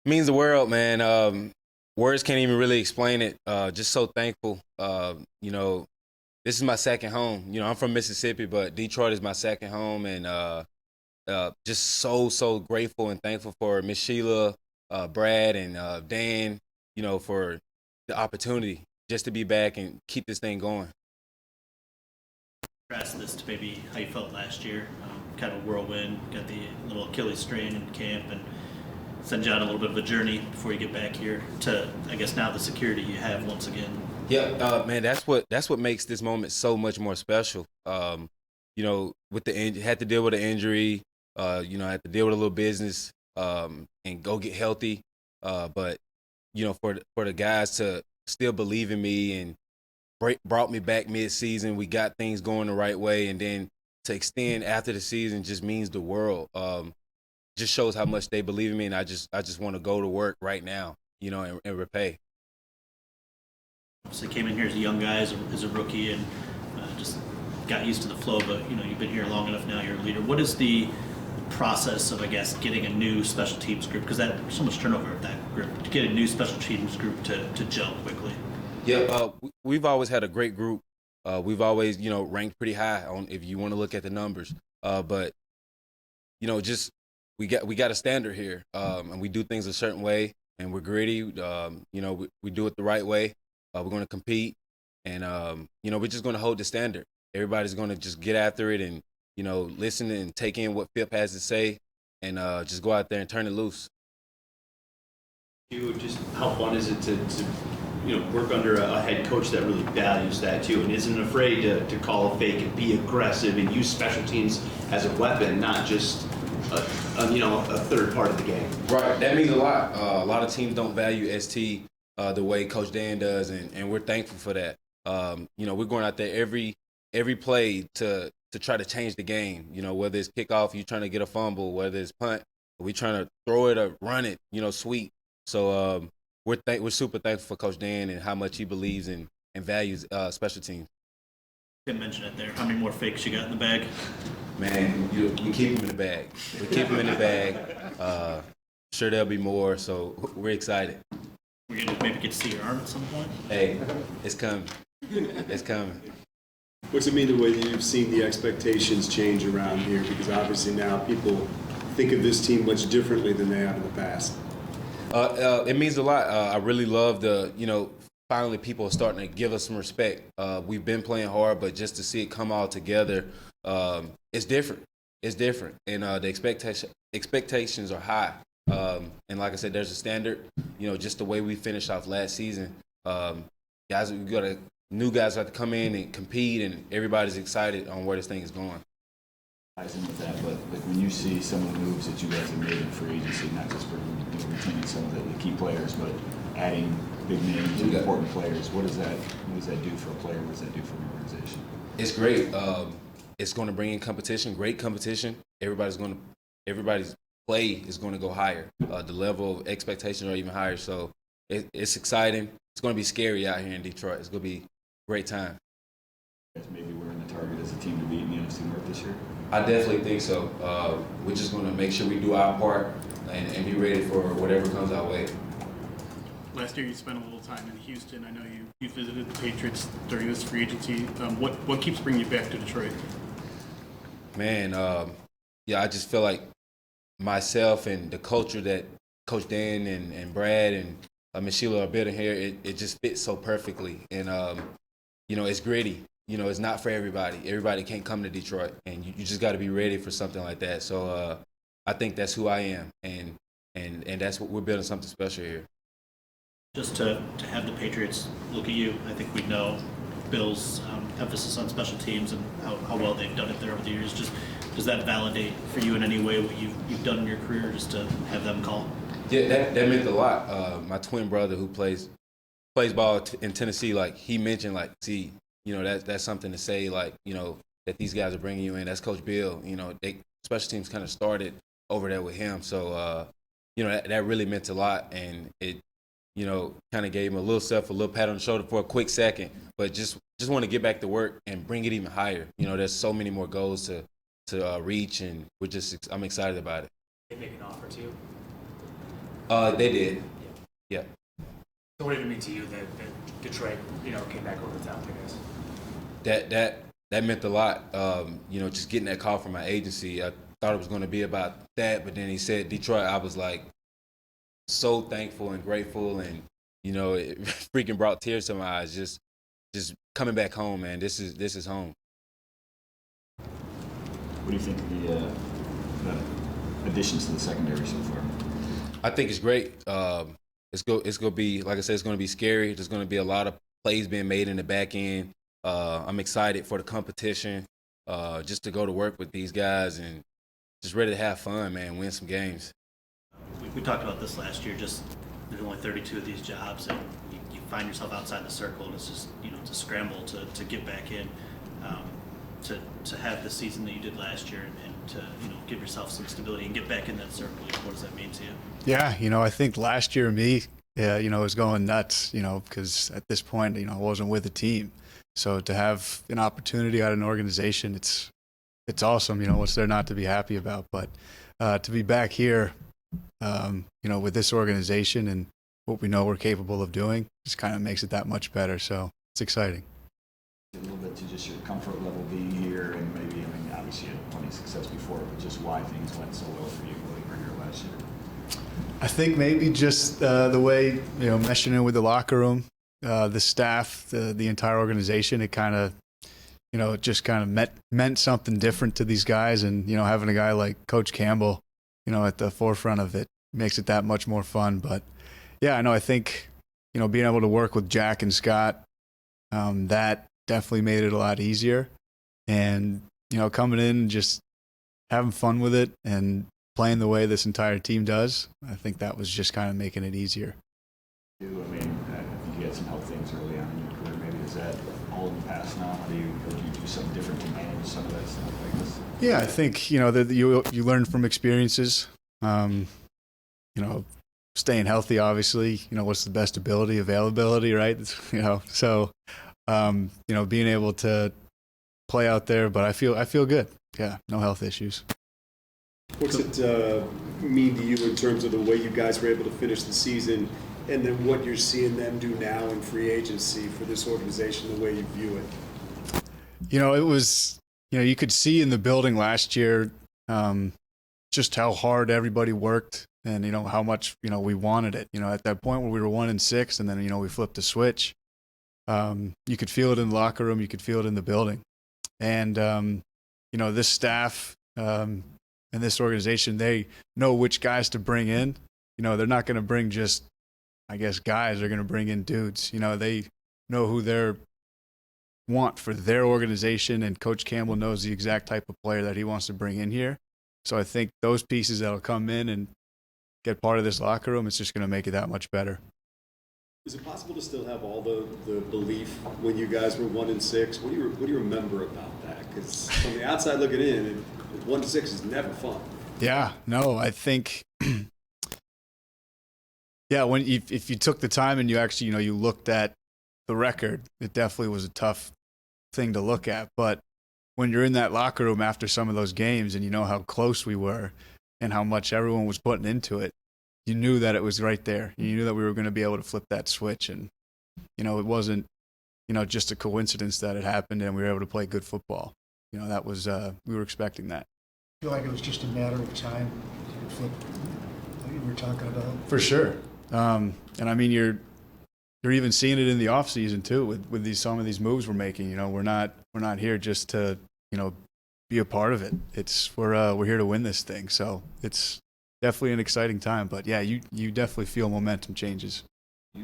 Means the world, man. Words can't even really explain it. Just so thankful. This is my second home. I'm from Mississippi, but Detroit is my second home, and just so grateful and thankful for Miss Sheila, Brad, and Dan. For the opportunity just to be back and keep this thing going. Contrast this to maybe how you felt last year. Kind of a whirlwind, got the little Achilles strain in camp, and send you on a little bit of a journey before you get back here to, I guess, now the security you have once again. Yeah, man, that's what makes this moment so much more special. With had to deal with an injury, had to deal with a little business, and go get healthy. But for the guys to still believe in me and brought me back mid-season, we got things going the right way, and then to extend after the season just means the world. Just shows how much they believe in me, and I just want to go to work right now, and repay. So came in here as a young guy, as a rookie, and just got used to the flow. But you've been here long enough now. You're a leader. What is the process of, I guess, getting a new special teams group? Because there's so much turnover of that group. To get a new special teams group to gel quickly. Yeah, we've always had a great group. We've always, ranked pretty high on if you want to look at the numbers. But just we got a standard here, and we do things a certain way, and we're gritty. We do it the right way. We're going to compete, and we're just going to hold the standard. Everybody's going to just get after it, and listen and take in what Phip has to say, and just go out there and turn it loose. You just how fun is it to work under a head coach that really values that too and isn't afraid to call a fake and be aggressive and use special teams as a weapon, not just a third part of the game. Right, that means a lot. A lot of teams don't value ST the way Coach Dan does, and we're thankful for that. We're going out there every play to try to change the game. Whether it's kickoff, you trying to get a fumble, whether it's punt, we trying to throw it or run it. Sweet. So we're super thankful for Coach Dan and how much he believes in and values special teams. Didn't mention it there. How many more fakes you got in the bag? Man, we keep them in the bag. We keep them in the bag. Sure, there'll be more. So we're excited. We're gonna maybe get to see your arm at some point. Hey, it's coming. It's coming. What's it mean the way that you've seen the expectations change around here? Because obviously now people think of this team much differently than they have in the past. It means a lot. I really love finally people are starting to give us some respect. We've been playing hard, but just to see it come all together, it's different. It's different, and the expectations are high. And like I said, there's a standard. Just the way we finished off last season. Guys, new guys have to come in and compete, and everybody's excited on where this thing is going. Ties in with that, but like when you see some of the moves that you guys have made in free agency, not just for retaining some of the key players, but adding big names and important players, what does that do for a player? What does that do for an organization? It's great. It's going to bring in competition, great competition. Everybody's play is going to go higher. The level of expectation are even higher. So it's exciting. It's going to be scary out here in Detroit. It's going to be a great time. Maybe we're in the target as a team to beat in the NFC North this year. I definitely think so. We're just going to make sure we do our part and be ready for whatever comes our way. Last year you spent a little time in Houston. I know you visited the Patriots during this free agency. What keeps bringing you back to Detroit? Man, I just feel like myself and the culture that Coach Dan and Brad and Miss Sheila are building here, it just fits so perfectly. And, it's gritty. It's not for everybody. Everybody can't come to Detroit, and you just got to be ready for something like that. So I think that's who I am, and that's what we're building something special here. Just to have the Patriots look at you, I think we know Bill's emphasis on special teams and how well they've done it there over the years. Just does that validate for you in any way what you've done in your career, just to have them call? Yeah, that meant a lot. My twin brother who plays ball in Tennessee, like he mentioned, see, that's something to say, that these guys are bringing you in. That's Coach Bill. Special teams kind of started over there with him. So, that really meant a lot, and it, kind of gave him a little pat on the shoulder for a quick second, but just want to get back to work and bring it even higher. There's so many more goals to reach, and I'm excited about it. They make an offer to you? They did. Yeah. So what did it mean to you that Detroit, came back over the top, I guess? That meant a lot. Just getting that call from my agency. I thought it was going to be about that, but then he said Detroit. I was like so thankful and grateful, and it freaking brought tears to my eyes. Just coming back home, man. This is home. What do you think of the additions to the secondary so far? I think it's great. It's gonna be, like I said, it's gonna be scary. There's gonna be a lot of plays being made in the back end. I'm excited for the competition, just to go to work with these guys and just ready to have fun, man, win some games. We talked about this last year. Just there's only 32 of these jobs, and you find yourself outside the circle, and it's just it's a scramble to get back in. To have the season that you did last year and to give yourself some stability and get back in that circle. What does that mean to you? Yeah, I think last year was going nuts, because at this point, I wasn't with the team. So to have an opportunity at an organization, it's awesome. What's there not to be happy about? But to be back here, with this organization and what we know we're capable of doing, just kind of makes it that much better. So it's exciting. A little bit to just your comfort level being here, and maybe, obviously you had plenty of success before, but just why things went so well for you while you were here last year. I think maybe just the way, meshing in with the locker room, the staff, the entire organization, it kind of, it just kind of meant something different to these guys. And, having a guy like Coach Campbell, at the forefront of it makes it that much more fun. But yeah, I think, being able to work with Jack and Scott, that definitely made it a lot easier. And, coming in and just having fun with it and playing the way this entire team does, I think that was just kind of making it easier. I think you had some health things early on in your career. Maybe is that all in the past now? Or do you do something different to manage some of that stuff like this? Yeah, I think, that you learn from experiences. Staying healthy, obviously, what's the best availability, right? So, being able to play out there, but I feel good. Yeah, no health issues. What's it mean to you in terms of the way you guys were able to finish the season, and then what you're seeing them do now in free agency for this organization, the way you view it? It was, you could see in the building last year just how hard everybody worked and, how much, we wanted it. At that point where we were 1-6 and then, we flipped the switch, you could feel it in the locker room, you could feel it in the building. And, this staff and this organization, they know which guys to bring in. They're not going to bring just, I guess, guys. They're going to bring in dudes. They know who they want for their organization, and Coach Campbell knows the exact type of player that he wants to bring in here. So I think those pieces that'll come in and get part of this locker room, it's just going to make it that much better. Is it possible to still have all the belief when you guys were 1-6? What do you remember about that? Because from the outside looking in, 1-6 is never fun. Yeah, no, I think, if you took the time and you actually, you looked at the record, it definitely was a tough thing to look at. But when you're in that locker room after some of those games and you know how close we were and how much everyone was putting into it, you knew that it was right there. You knew that we were going to be able to flip that switch. And, it wasn't, just a coincidence that it happened and we were able to play good football. That was, we were expecting that. I feel like it was just a matter of time to flip what you were talking about. For sure. And I mean, you're even seeing it in the off season too with some of these moves we're making. We're not here just to, be a part of it. We're here to win this thing. So it's definitely an exciting time, but yeah, you definitely feel momentum changes. I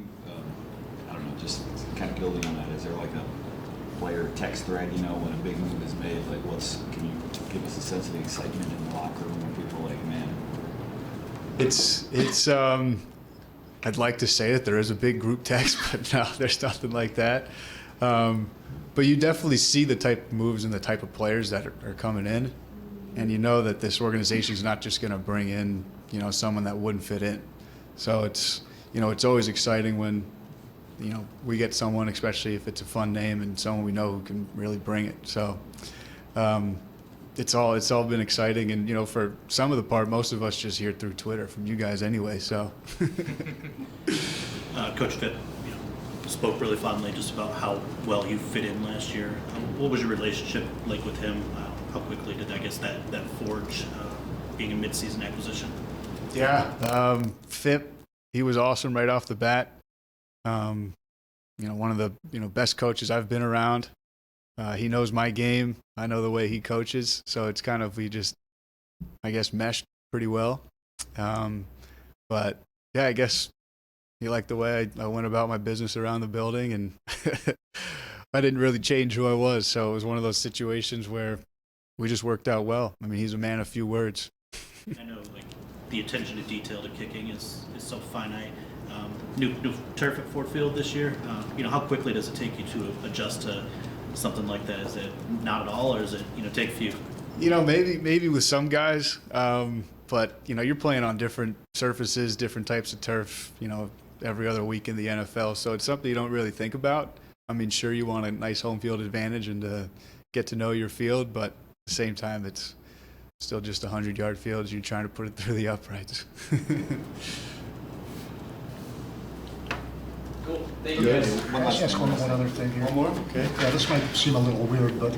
don't know, just kind of building on that, is there like a player text thread, when a big move is made, like can you give us a sense of the excitement in the locker room when people are like, man? It's I'd like to say that there is a big group text, but no, there's nothing like that. But you definitely see the type of moves and the type of players that are coming in. And you know that this organization is not just going to bring in, someone that wouldn't fit in. So it's always exciting when, we get someone, especially if it's a fun name and someone we know who can really bring it. So, it's all been exciting, and for some of the part, most of us just hear through Twitter from you guys anyway. So, Coach Fitt, spoke really fondly just about how well you fit in last year. What was your relationship like with him? How quickly did that forge, being a midseason acquisition? yeah, Fip, he was awesome right off the bat. One of the best coaches I've been around. He knows my game. I know the way he coaches, so it's kind of we just, I guess, meshed pretty well. But yeah, I guess he liked the way I went about my business around the building, and I didn't really change who I was. So it was one of those situations where we just worked out well. I mean, he's a man of few words. I know, like, the attention to detail to kicking is so finite. New turf at Ford Field this year. How quickly does it take you to adjust to something like that? Is it not at all, or is it take a few? Maybe with some guys, but you're playing on different surfaces, different types of turf. Every other week in the NFL, so it's something you don't really think about. I mean, sure, you want a nice home field advantage and to get to know your field, but at the same time, it's still just 100-yard fields. You're trying to put it through the uprights. Cool. Thank you guys. Can I just ask one other thing here? One more? Okay. Yeah, this might seem a little weird, but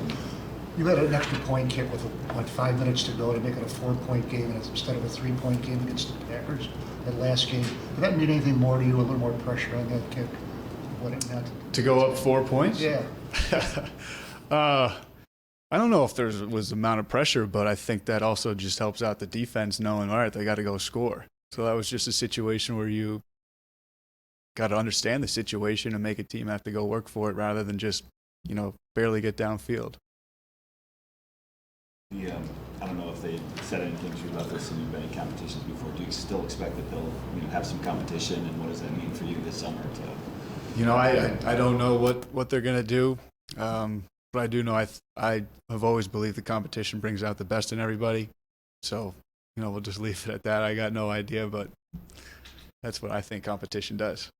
you had an extra point kick with, 5 minutes to go to make it a 4-point game instead of a 3-point game against the Packers that last game. Did that mean anything more to you, a little more pressure on that kick? What it meant? To go up 4 points? Yeah. I don't know if there was amount of pressure, but I think that also just helps out the defense knowing, all right, they got to go score. So that was just a situation where you got to understand the situation and make a team have to go work for it rather than just, barely get downfield. I don't know if they said anything to you about this and you've been in competitions before. Do you still expect that they'll have some competition, and what does that mean for you this summer? I don't know what they're going to do, but I do know I have always believed the competition brings out the best in everybody. So, we'll just leave it at that. I got no idea, but that's what I think competition does.